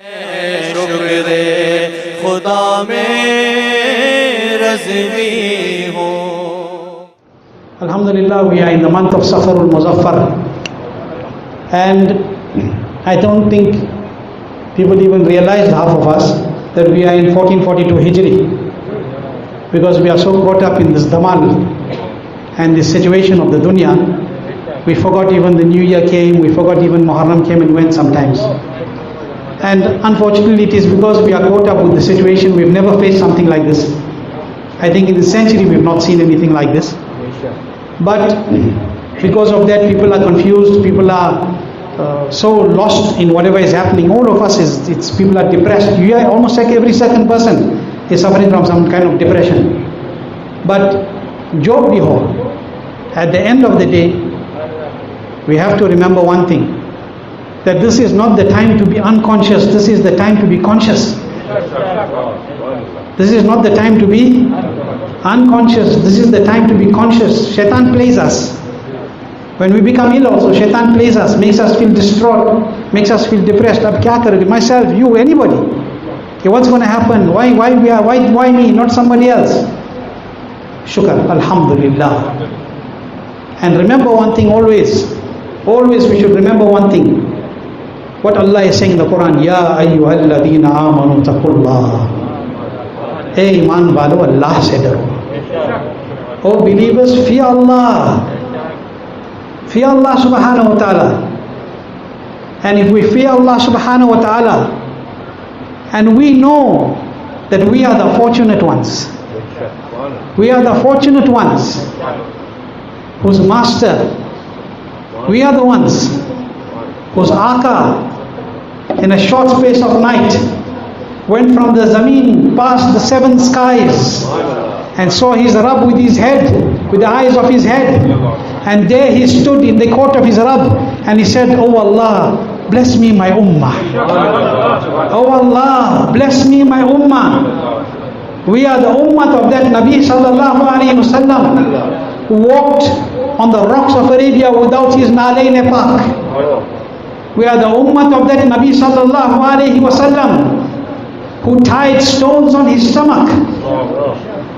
शुक्र खुदा में रज़वी हो। Alhamdulillah, we are in the month of Safar al-Muzaffar, and I don't think people even realize, half of us, that we are in 1442 Hijri, because we are so caught up in this damal and the situation of the dunya. We forgot even the New Year came, we forgot even Muharram came and went sometimes. And unfortunately, it is because we are caught up with the situation. We've never faced something like this. I think in the century we've not seen anything like this. But because of that, people are confused, people are so lost in whatever is happening. All of us, people are depressed. You are almost like every second person is suffering from some kind of depression. But Job Biho, at the end of the day, we have to remember one thing, that this is not the time to be unconscious, this is the time to be conscious. This is not the time to be unconscious, this is the time to be conscious. Shaitan plays us. When we become ill also, Shaitan plays us, makes us feel distraught, makes us feel depressed. Ab kya karoge? Myself, you, anybody. Okay, what's going to happen? Why me, not somebody else? Shukr, Alhamdulillah. And remember one thing always we should remember one thing. What Allah is saying in the Quran, Ya ayyuhalladhina amanu taqullah. Hey iman walo, Allah se daro. Oh believers, fear Allah. Fear Allah subhanahu wa ta'ala. And if we fear Allah subhanahu wa ta'ala, and we know that we are the fortunate ones, we are the fortunate ones whose master, we are the ones whose Aka in a short space of night went from the Zameen past the 7 skies and saw his Rabb with his head, with the eyes of his head, and there he stood in the court of his Rabb and he said, Oh Allah, bless me my ummah. Oh Allah, bless me my ummah. We are the ummah of that Nabi sallallahu alayhi wasallam who walked on the rocks of Arabia without his nalayn pak. We are the ummah of that Nabi sallallahu alayhi wasallam who tied stones on his stomach.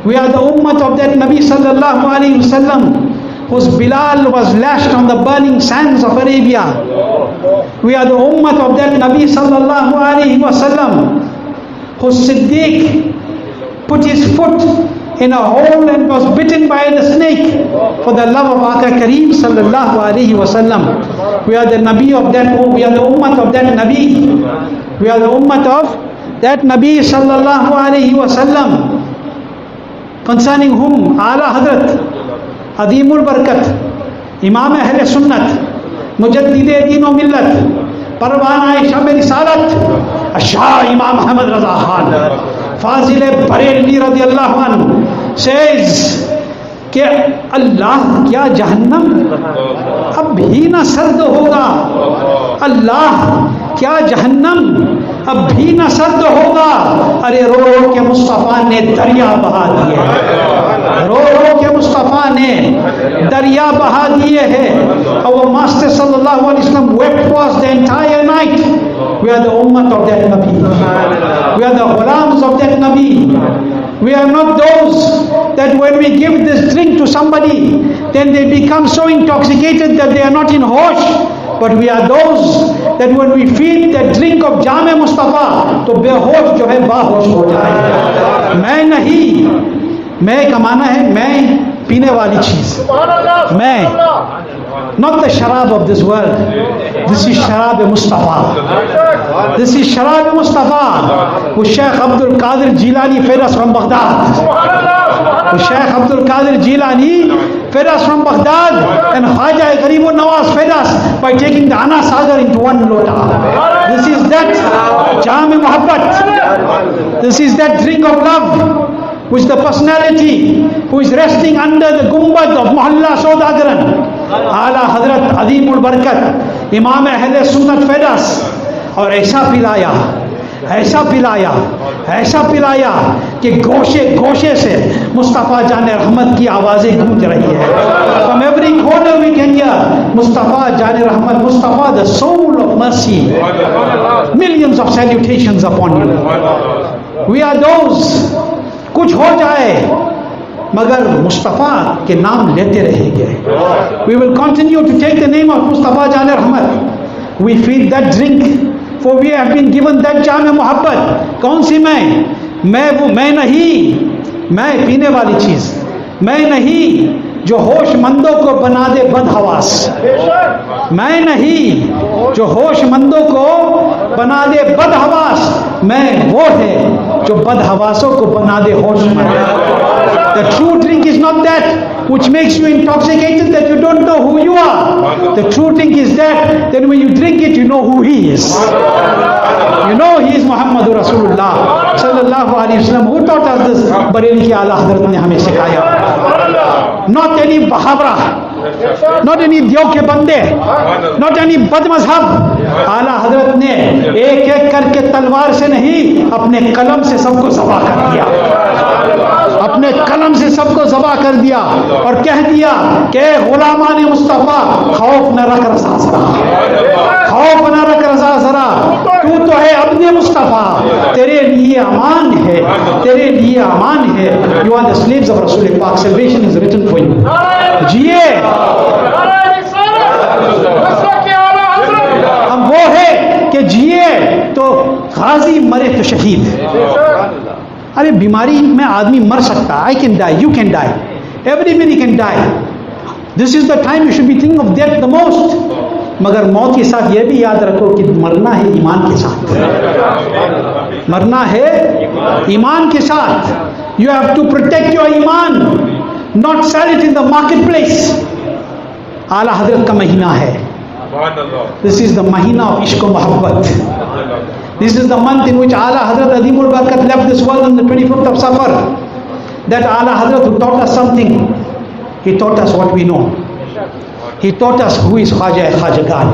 We are the ummah of that Nabi sallallahu alayhi wasallam whose Bilal was lashed on the burning sands of Arabia. We are the ummah of that Nabi sallallahu alayhi wasallam whose Siddiq put his foot in a hole and was bitten by the snake for the love of Aka Kareem sallallahu alayhi wasallam. We are the Nabi of that, we are the ummah of that Nabi. We are the ummah of that Nabi sallallahu alayhi wasallam, concerning whom Ala Hadrat Adimul Barakat, Imam Ahle Sunnat, Mujaddid Deen o Millat, Parwana Shab Risalat, Shah Imam Ahmad Raza Khan, Fazil Bareli radiyallahu anhu says कि अल्लाह क्या जहन्नम अब भी ना सर्द होगा, अल्लाह क्या जहन्नम अब भी ना सर्द होगा। अरे रो रो के मुस्तफ़ा ने दरिया बहा दिए हैं, रो रो के मुस्तफ़ा ने दरिया बहा दिए हैं। Our Master sallallahu alaihi wasallam wept for us the entire night. We are the ummah of that Nabi. We are the ghulams of that Nabi. We are not those that when we give this drink to somebody, then they become so intoxicated that they are not in hosh. But we are those that when we feed the drink of Jame Mustafa, तो बेहोश जो है बाहोश हो जाए। मैं नहीं, मैं कमाना है, मैं पीने वाली चीज, मैं, not the sharab of this world. This is sharab Mustafa. This is sharab Mustafa. Who Shaykh Abdul Qadir Jilani fed us from Baghdad. Who Shaykh Abdul Qadir Jilani fed us from Baghdad, and Khaja Garibul Nawaz fed us by taking the Ana Sagar into one lota. This is that Jam-e Muhabbat. This is that drink of love, which the personality who is resting under the gumbad of Mohalla Saudagaran, Ala Hadrat Adimul Barakat, Imam Ahle Sunnat fed us, और ऐसा पिलाया कि गोशे गोशे से मुस्तफ़ा जाने रहमत की आवाज़ें गूंज रही है। From every corner we can hear Mustafa Jane Rahmat, Mustafa the soul of mercy, millions of salutations upon you. We are those, कुछ हो जाए मगर मुस्तफ़ा के नाम लेते रहेंगे. We will continue to take the name of Mustafa Jan Rahmat. We feel that drink, for we have been given that जाम मोहब्बत. कौन सी मैं वो मैं नहीं, मैं पीने वाली चीज़, मैं नहीं जो होशमंदों को बना दे बदहवास, मैं नहीं जो होशमंदों को बना दे बदहवास, मैं वो है जो बदहवासों को बना दे होशमंद. The true drink is not that which makes you intoxicated that you don't know who you are. The true drink is that when you drink it you know who he is. You know he is Muhammadur Rasulullah sallallahu alaihi wasallam. Who taught us this? Bareilly ki Ala Hazrat ne hame sikhaya. Not any bahavra, not any diyo ke bande, not any bad mazhab. आला हजरत ने एक एक करके तलवार से नहीं अपने कलम से सबको ज़बा कर दिया, अपने कलम से सबको ज़बा कर दिया और कह दिया कि गुलामान मुस्तफ़ा खौफ न रख रज़ा ज़रा, खौफ न रख रज़ा ज़रा, तू तो है अपने मुस्तफ़ा, तेरे लिए अमान है, तेरे लिए अमान है. You are the slaves of Rasul Pak. Salvation is written for you. जिए हम वो है कि जिए तो गाजी, मरे तो शहीद. अरे बीमारी में आदमी मर सकता है. I can die, you can die, everybody can die. This is the time you should be thinking of death the most. मगर मौत के साथ यह भी याद रखो कि मरना है ईमान के साथ, मरना है ईमान के साथ. You have to protect your iman, not sell it in the marketplace. आला हजरत का महीना है. This is the mahina of ishq and mohabbat. This is the month in which Ala Hazrat Adimul Barakat left this world on the 25th of Safar. That Ala Hazrat who taught us something, he taught us what we know. He taught us who is Khwaja Khwajagan.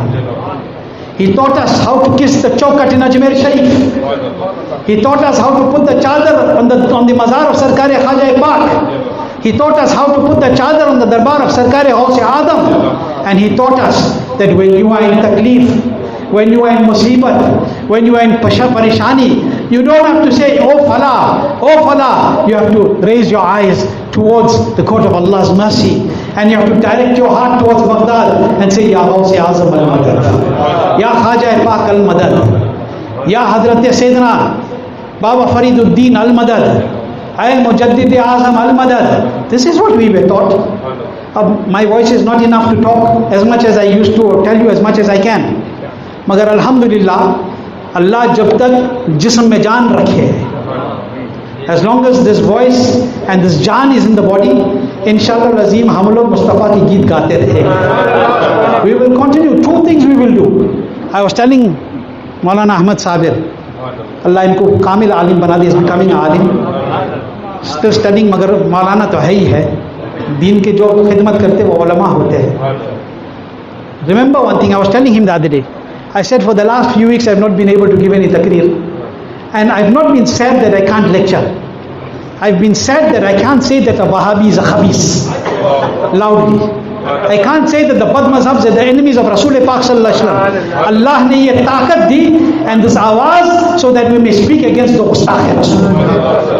He taught us how to kiss the chaukat in Ajmer Sharif. He taught us how to put the chadar on the mazar of Sarkar Khwaja Pak. He taught us how to put the chadar on the darbar of Sarkar Ghaus Adam. And he taught us that when you are in taklif, when you are in musibat, when you are in parishani, you don't have to say, oh Fala, oh Fala. You have to raise your eyes towards the court of Allah's mercy. And you have to direct your heart towards Baghdad and say, Ya Ghaus Azam al-Madad, Ya Khaja Pak al-Madad, Ya Hadrat Sayyidina Baba Fariduddin al-Madad, Ay Mujaddid Azam al-Madad. This is what we were taught. My voice is not enough to talk as much as I used to or tell you as much as I can. मगर अल्हम्दुलिल्लाह अल्लाह जब तक जिस्म में जान रखे, as long as this voice and this जान is in the body, इंशाअल्लाह अज़ीम हम लोग मुस्तफ़ा की गीत गाते रहे. We will continue. Two things we will do. I was telling Maulana Ahmad Sabir, अल्लाह इनको कामिल आलिम बना दे, is becoming आलिम, still studying, मगर मौलाना तो है ही है. दीन के जो खिदमत करते वो उलमा होते हैं. Remember one thing, I was telling him the other day. I said for the last few weeks I have not been able to give any takrir. And I have not been sad that I can't lecture. I have been sad that I can't say that a Wahhabi is a khabis loudly. I can't say that the bad mazhabs are the enemies of Rasul Pak sallallahu alaihi wasallam. Allah ne ye taqat di and this awaz so that we may speak against the Ustaq Rasul.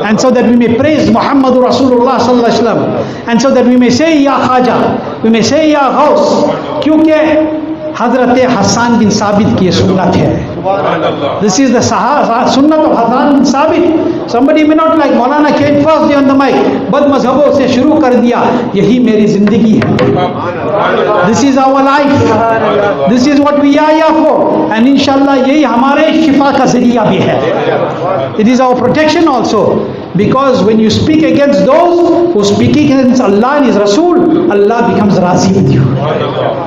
And so that we may praise Muhammadur Rasulullah sallallahu alaihi wasallam. And so that we may say Ya Khaja, we may say Ya Ghaus. Kyunki Hazrat Hassan bin Sabit ki sunnat hai. This is the sunnat of Hassan bin Sabit. Somebody may not like, Maulana came first day on the mic, bad mazhabon se shuru kar diya, yahi meri zindagi hai. This is our life. This is what we are here for. And inshallah yahi hamare shifa ka zariya bhi hai. It is our protection also. Because when you speak against those who speak against Allah and His Rasul, Allah becomes razi with you.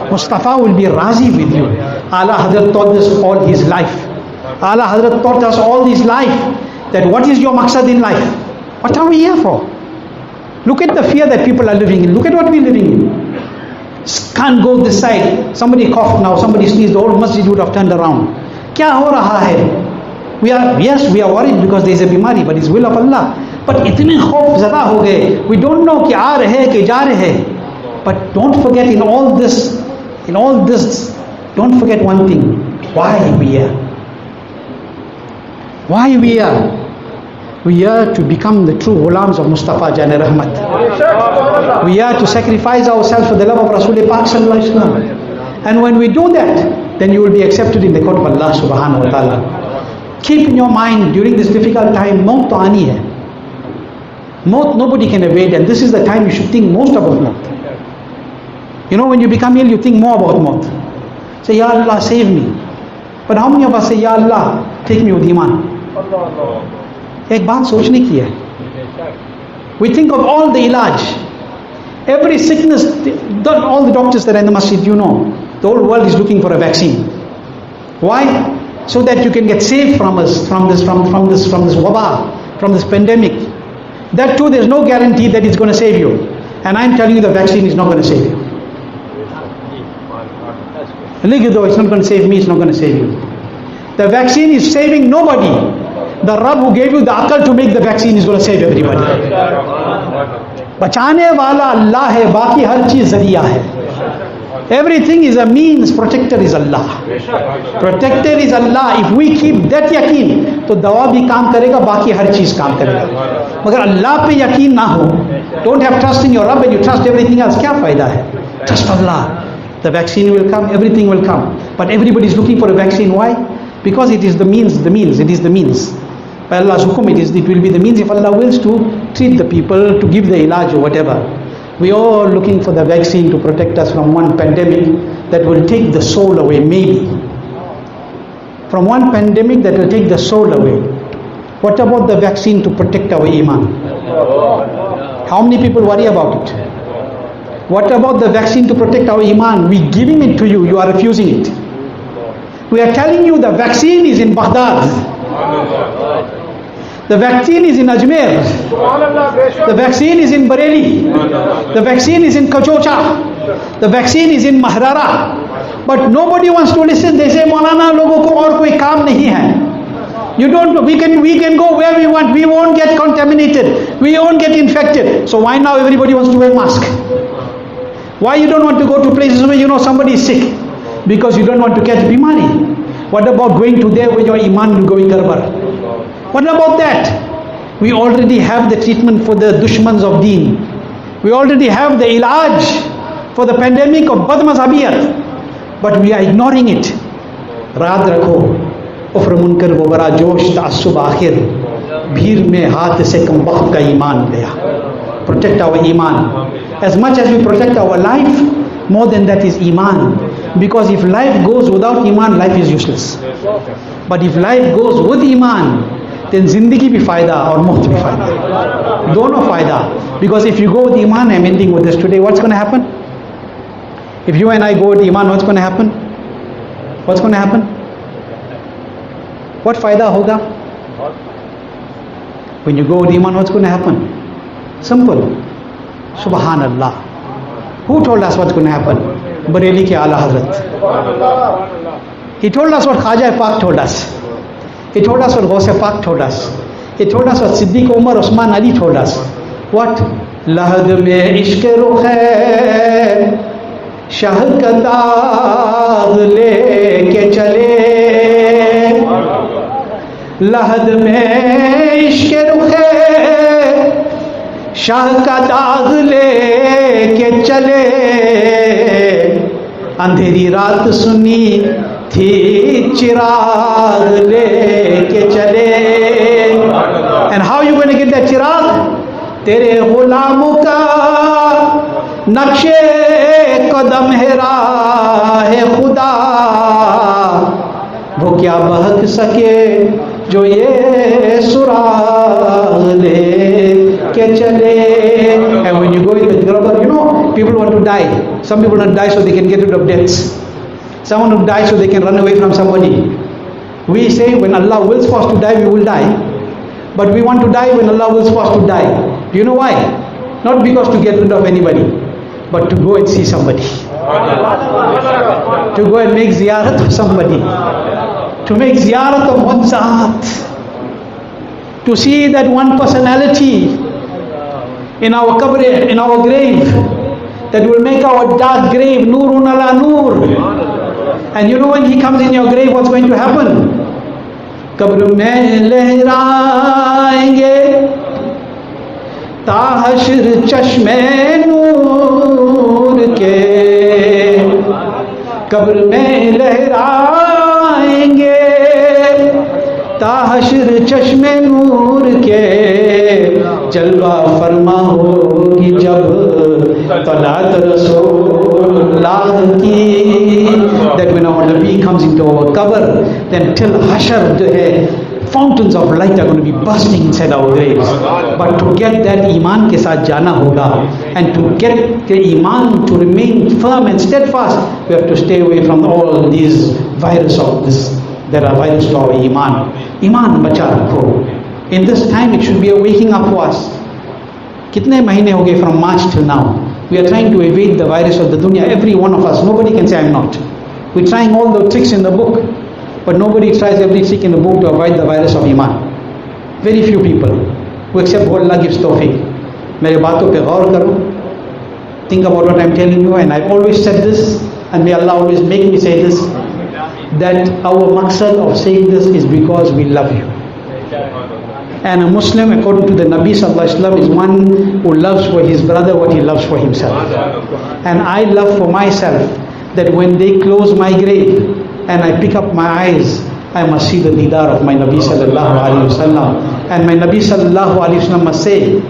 Mustafa will be razi with you. Ala Hazrat taught this all his life. Ala Hazrat taught us all his life that what is your maqsad in life? What are we here for? Look at the fear that people are living in. Look at what we're living in. Can't go this side. Somebody coughed now, somebody sneezed, the whole masjid would have turned around. Kya ho raha hai? We are worried because there is a bimari, but it's will of Allah. But itne khauf zada ho gaye. We don't know ki aa rahe ki ja rahe. But don't forget in all this, don't forget one thing. Why we are here? Why we are? We are to become the true gulams of Mustafa Jan Rahmat. We are to sacrifice ourselves for the love of Rasul Pak Sallallahu Alaihi Wasallam. And when we do that, then you will be accepted in the court of Allah Subhanahu Wa Ta'ala. Keep in your mind during this difficult time, maut to aani hai. Maut nobody can evade, and this is the time you should think most about maut. You know, when you become ill, you think more about maut. Say, Ya Allah, save me. But how many of us say, Ya Allah, take me with Iman? एक बात सोचने की है. We think of all the ilaj, every sickness, all the doctors that are in the masjid, you know, the whole world is looking for a vaccine. Why? So that you can get safe from us, from this wabah, from this pandemic. That too, there's no guarantee that it's going to save you. And I'm telling you, the vaccine is not going to save you. Though it's not going to save me, it's not going to save you. The vaccine is saving nobody. The Rabb who gave you the akal to make the vaccine is going to save everybody. Bachane wala Allah hai, baki har cheez zariya hai. Everything is a means, protector is Allah. Protector is Allah. If we keep that yaqeen, to dawa bhi kaam karega, baki har cheez kaam karega. Magar Allah pe yaqeen na ho, don't have trust in your Rabb and you trust everything else, kya fayda hai? Trust Allah. The vaccine will come, everything will come. But everybody is looking for a vaccine. Why? Because it is the means, it is the means. By Allah's hukum, it will be the means if Allah wills to treat the people, to give the ilaj or whatever. We are all looking for the vaccine to protect us from one pandemic that will take the soul away, maybe. From one pandemic that will take the soul away. What about the vaccine to protect our iman? How many people worry about it? What about the vaccine to protect our iman? We giving it to you, you are refusing it. We are telling you the vaccine is in Baghdad. The vaccine is in Ajmer. The vaccine is in Bareilly. The vaccine is in Kachocha. The vaccine is in Mahrara. But nobody wants to listen. They say, Maulana, logo ko aur koi kaam nahi hai. You don't. We can go where we want. We won't get contaminated. We won't get infected. So why now everybody wants to wear mask? Why you don't want to go to places where you know somebody is sick? Because you don't want to catch bimari. What about going to there where your iman will go in garbar? What about that? We already have the treatment for the dushmans of deen. We already have the ilaj for the pandemic of badmazhabiyat. But we are ignoring it. Raad rakho, ufr munkar wo bara josh ta'assub akhir. Bhir mein haath se kam waqt ka iman gaya. Protect our iman. As much as we protect our life, more than that is iman. Because if life goes without iman, life is useless. But if life goes with iman, then zindagi bhi fayda or maut bhi fayda. Dono fayda. Because if you go with iman, I'm ending with this today, what's going to happen? If you and I go with iman, what's going to happen? What's going to happen? What fayda hoga? When you go with iman, what's going to happen? Simple. Subhanallah. Who told us what's going to happen? Bareilly ke Ala Hazrat. He told us what Khaja Pak told us. He told us what Ghaus Pak told us. He told us what Siddiq Umar Usman Ali told us. What? Lahad mein ishq rukh hai, shah ka daag leke chale. Lahad mein ishq rukh hai, shah ka daag leke chale. अंधेरी रात सुनी थी चिराग लेके चले. And how are you going to get that चिराग? तेरे गुलामों का नक्शे कदम है राह खुदा, वो क्या बहक सके जो ये सुराग लेके चले. And when you go in the global, you know, people want to die. Some people don't die so they can get rid of debts. Someone who dies so they can run away from somebody. We say when Allah wills for us to die, we will die. But we want to die when Allah wills for us to die. Do you know why? Not because to get rid of anybody, but to go and see somebody. To go and make ziyarat of somebody. To make ziyarat of one zaat. To see that one personality in our qabr, in our grave, that will make our dark grave nurun ala nur. And you know when he comes in your grave, what's going to happen? कब्र में लहराएंगे ताहशर चश्मे नूर के, कब्र में लहराएंगे ताहशर चश्मे नूर के, जलवा फरमा होगी जब तलात रसूलुल्लाह की। That when our Nabi comes into our qabr, then till Hashar जो है fountains of light are going to be bursting inside our graves. But to get that iman के साथ जाना होगा, and to get the iman to remain firm and steadfast, we have to stay away from all these virus of this. There are virus to our iman. Iman बचा रखो. In this time it should be a waking up for us. कितने महीने हो गए from March till now? We are trying to evade the virus of the dunya. Every one of us. Nobody can say I'm not. We're trying all the tricks in the book, but nobody tries every trick in the book to avoid the virus of iman. Very few people who accept what Allah gives tawfiq. मेरे बातों पे गौर करो. Think about what I'm telling you, and I've always said this, and may Allah always make me say this, that our maqsad of saying this is because we love you. And a Muslim, according to the Nabi Sallallahu Alaihi Wasallam, is one who loves for his brother what he loves for himself. And I love for myself that when they close my grave and I pick up my eyes, I must see the didar of my Nabi Sallallahu Alaihi Wasallam. And my Nabi Sallallahu Alaihi Wasallam must say,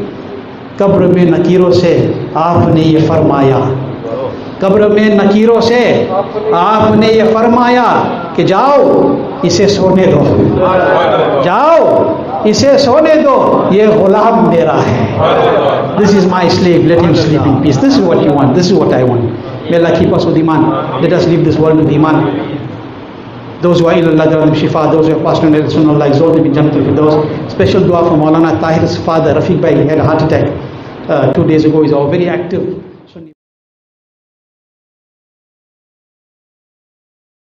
कब्र में नकीरों से आपने ये फरमाया, कब्र में नकीरों से आपने ये फरमाया कि जाओ इसे सोने दो, जाओ इसे सोने दो, ये गुलाम मेरा है. This is my slave, let him sleep in peace. This is what you want, this is what I want. May Allah keep us with iman. Let us leave this world with iman. Those who are ill, Allah grant them shifa. Those who have passed on, Allah exalt them in Jannatul Firdaus. Special dua for Maulana Tahir's father, Rafiq Bhai. He had a heart attack 2 days ago. He's very active.